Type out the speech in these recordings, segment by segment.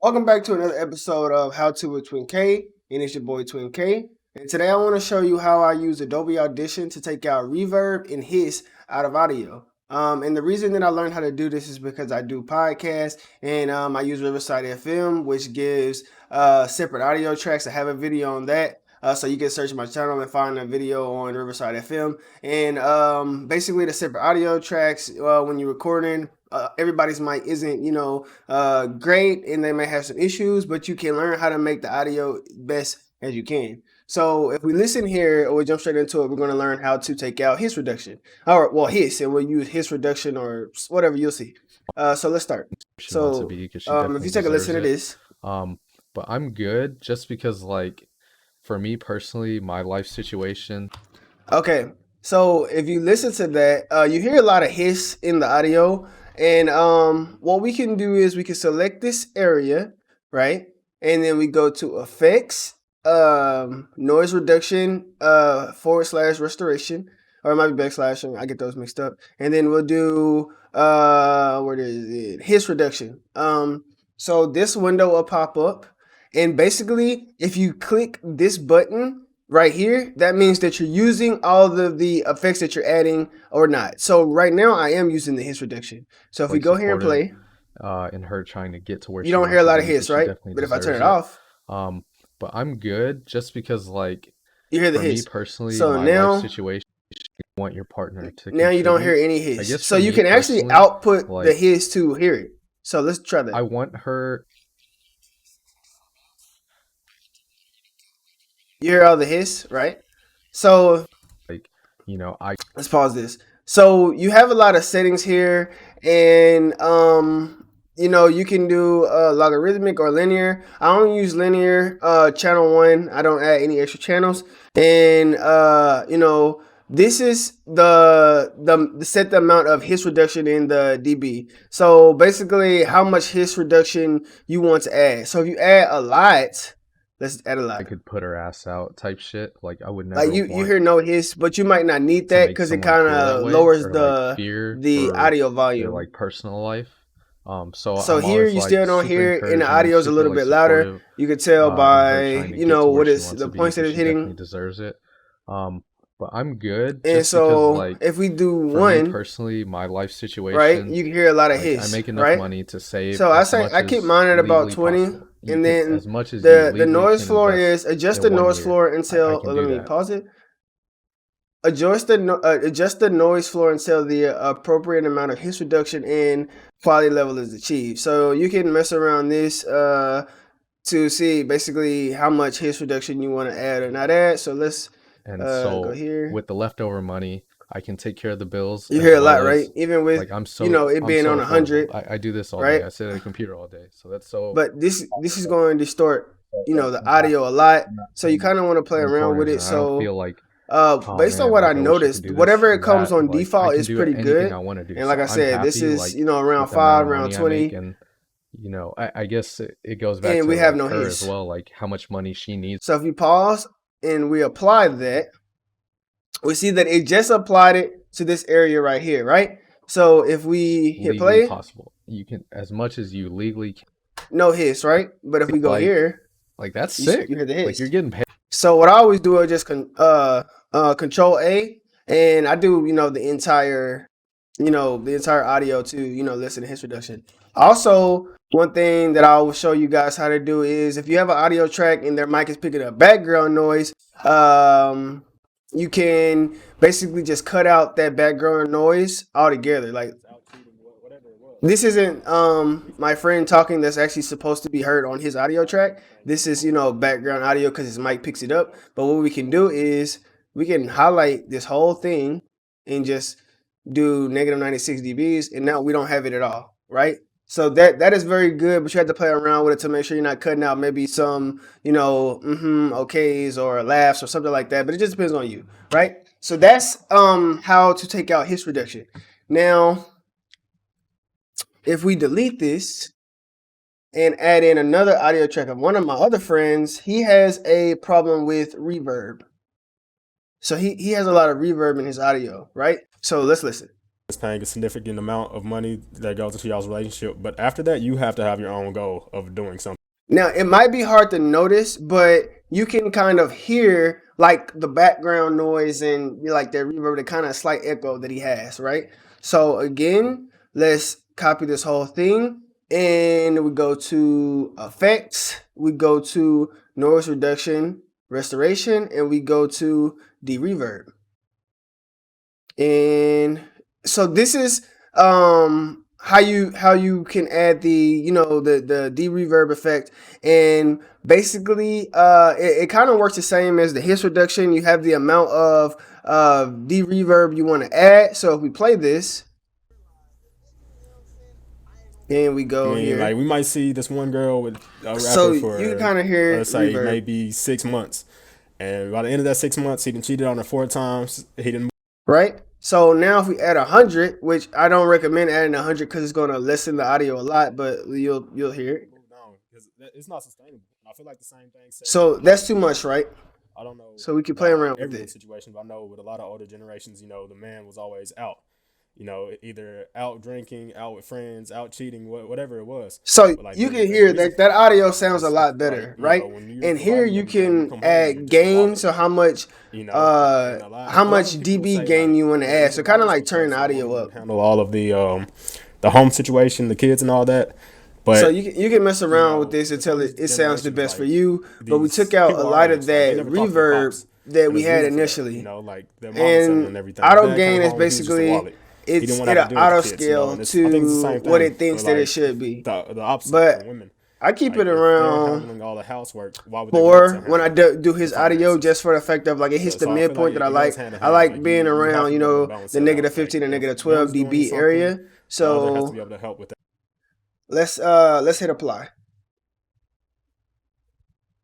Welcome back to another episode of How To with Twin K, and it's your boy Twin K. And today I want to show you how I use Adobe Audition to take out reverb and hiss out of audio. And the reason that I learned how to do this is because I do podcasts, and I use Riverside FM, which gives separate audio tracks. I have a video on that. So you can search my channel and find a video on Riverside FM. And basically the separate audio tracks, when you're recording, everybody's mic isn't, great, and they may have some issues, but you can learn how to make the audio best as you can. So if we listen here, or we jump straight into it, we're going to learn how to take out hiss reduction, or well, hiss, and we'll use hiss reduction or whatever, you'll see. So let's start. So if you take a listen to this, but I'm good just because, like, for me personally, my life situation. Okay, so if you listen to that, you hear a lot of hiss in the audio. And what we can do is we can select this area, right? And then we go to effects, noise reduction, / restoration, or it might be backslash, I get those mixed up. And then we'll do where is it? Hiss reduction. So this window will pop up, and basically if you click this button right here, that means that you're using all of the effects that you're adding or not. So right now I am using the hiss reduction. So if we go here and play, in her trying to get to where you don't hear a lot of hiss, right? But if I turn it off, but I'm good just because, like, you hear the for hiss. me personally, so my now life situation, you want your partner to now you don't hear any hiss. So you can actually output the hiss to hear it. So let's try that. I want her. You hear all the hiss, right? So, like, let's pause this. So you have a lot of settings here, and you can do logarithmic or linear. I only use linear, channel 1. I don't add any extra channels. And this is the set the amount of hiss reduction in the dB. So basically how much hiss reduction you want to add. So if you add a lot, let's add a lot. I could put her ass out type shit. Like, I would never. Like you hear no hiss, but you might not need that because it kind of lowers the audio volume. Their, like, personal life. So here you still don't hear it, and the audio is a little bit louder. You can tell by what is the points that it's hitting. Deserves it. But I'm good. And so because, like, if we do one, personally, my life situation, right, you can hear a lot of hiss. I make enough money to save. So I keep mine at about 20. Possible. And then as much as the noise floor is adjust the noise floor until let me pause it. Adjust the noise floor until the appropriate amount of hiss reduction and quality level is achieved. So you can mess around this to see basically how much hiss reduction you want to add or not add. So let's go here. With the leftover money, I can take care of the bills. You hear a lot, right? Even with, like, it being on 100. I do this all right? day. I sit at a computer all day. So that's so. But this is going to distort, the audio a lot. So you kind of want to play around with it. So I feel like, based on what I noticed, whatever it comes on default is pretty good. And like I said, this is, around 5, around 20. And, I guess it goes back to, we have no hiss as well, like how much money she needs. So if you pause and we apply that, we see that it just applied it to this area right here, right? So if we hit play, possible, you can, as much as you legally can. No hiss, right? But if we go here, like, that's sick. You hear the hiss. Like, you're getting paid. So what I always do is just Control A, and I do the entire audio to listen to hiss reduction. Also, one thing that I will show you guys how to do is if you have an audio track and their mic is picking up background noise, you can basically just cut out that background noise altogether. Like, this isn't my friend talking that's actually supposed to be heard on his audio track. This is background audio because his mic picks it up. But what we can do is we can highlight this whole thing and just do -96 dBs, and now we don't have it at all, right? So that is very good, but you have to play around with it to make sure you're not cutting out maybe some, okays or laughs or something like that. But it just depends on you, right? So that's how to take out hiss reduction. Now, if we delete this and add in another audio track of one of my other friends, he has a problem with reverb. So he has a lot of reverb in his audio, right? So let's listen. It's paying a significant amount of money that goes into y'all's relationship, but after that, you have to have your own goal of doing something. Now, it might be hard to notice, but you can kind of hear like the background noise and like that reverb, the kind of slight echo that he has, right? So again, let's copy this whole thing and we go to effects, we go to noise reduction, restoration, and we go to de-reverb. And so this is how you can add the the de-reverb effect, and basically it kind of works the same as the hiss reduction. You have the amount of de-reverb you want to add. So if we play this and we go here, like we might see this one girl with a rapper so for you can kind of hear let's say reverb. maybe 6 months, and by the end of that 6 months, he done cheated on her 4 times. He didn't. Right. So now if we add 100, which I don't recommend adding 100 because it's going to lessen the audio a lot, but you'll hear it. It's not sustainable. I feel like the same thing. So that's too much, right? I don't know. So we can play around with it. Situation, but I know with a lot of older generations, the man was always out. Either out drinking, out with friends, out cheating, whatever it was. So like, you can hear that audio sounds a lot better, right? And here you can add gain, so how much dB gain you want to add. So kind of like turn the audio up. Handle all of the home situation, the kids and all that. But so you can mess around with this until it sounds the best for you. But we took out a lot of that reverb that we had initially. And auto gain is basically it'll auto scale to what it thinks that it should be. The opposite but women. I keep it around all the housework. 4 when I do his audio, just for the effect of like it hits the midpoint that I like. I like being around the negative 15 and negative 12 dB area. So let's hit apply.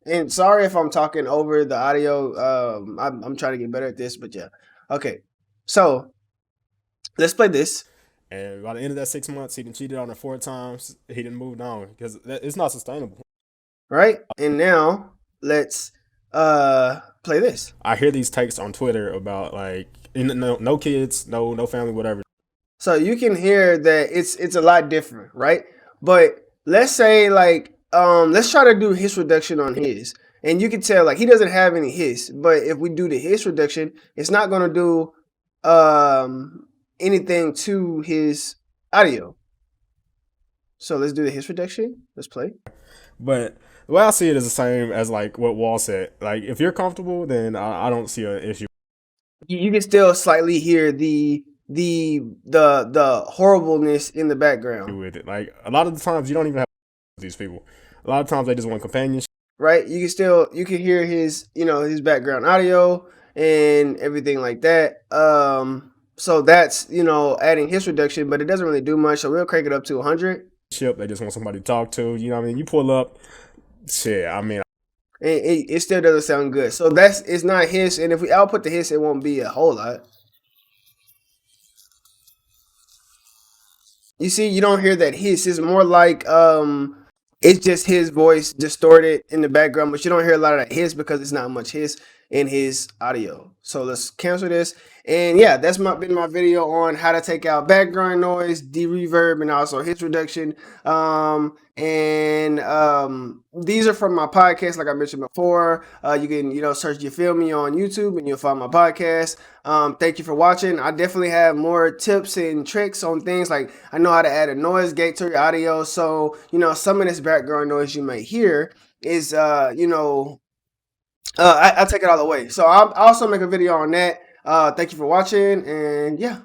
And sorry if I'm talking over the audio. I'm trying to get better at this, but yeah. Okay, so let's play this. And by the end of that 6 months, he done cheated on her 4 times. He didn't move on because it's not sustainable. Right? And now let's play this. I hear these takes on Twitter about like no kids, no family, whatever. So you can hear that it's a lot different, right? But let's say like let's try to do hiss reduction on his. And you can tell like he doesn't have any hiss, but if we do the hiss reduction, it's not gonna do anything to his audio. So let's do the hiss reduction. Let's play. But the way I see it is the same as like what Wall said. Like if you're comfortable, then I don't see an issue. You can still slightly hear the horribleness in the background with it. Like a lot of the times you don't even have these people. A lot of times they just want companionship. Right? You can hear his his background audio and everything like that. So that's adding hiss reduction, but it doesn't really do much. So we'll crank it up to 100. They just want somebody to talk to. You know what I mean? You pull up, shit. I mean, it still doesn't sound good. So it's not hiss, and if we output the hiss, it won't be a whole lot. You see, you don't hear that hiss. It's more like it's just his voice distorted in the background, but you don't hear a lot of that hiss because it's not much hiss in his audio. So let's cancel this. And yeah, that's been my video on how to take out background noise, de-reverb, and also hiss reduction. These are from my podcast, like I mentioned before. You can search You Feel Me on YouTube and you'll find my podcast. Thank you for watching. I definitely have more tips and tricks on things like I know how to add a noise gate to your audio. So some of this background noise you may hear is I take it all away. So I'll also make a video on that. Thank you for watching, and yeah.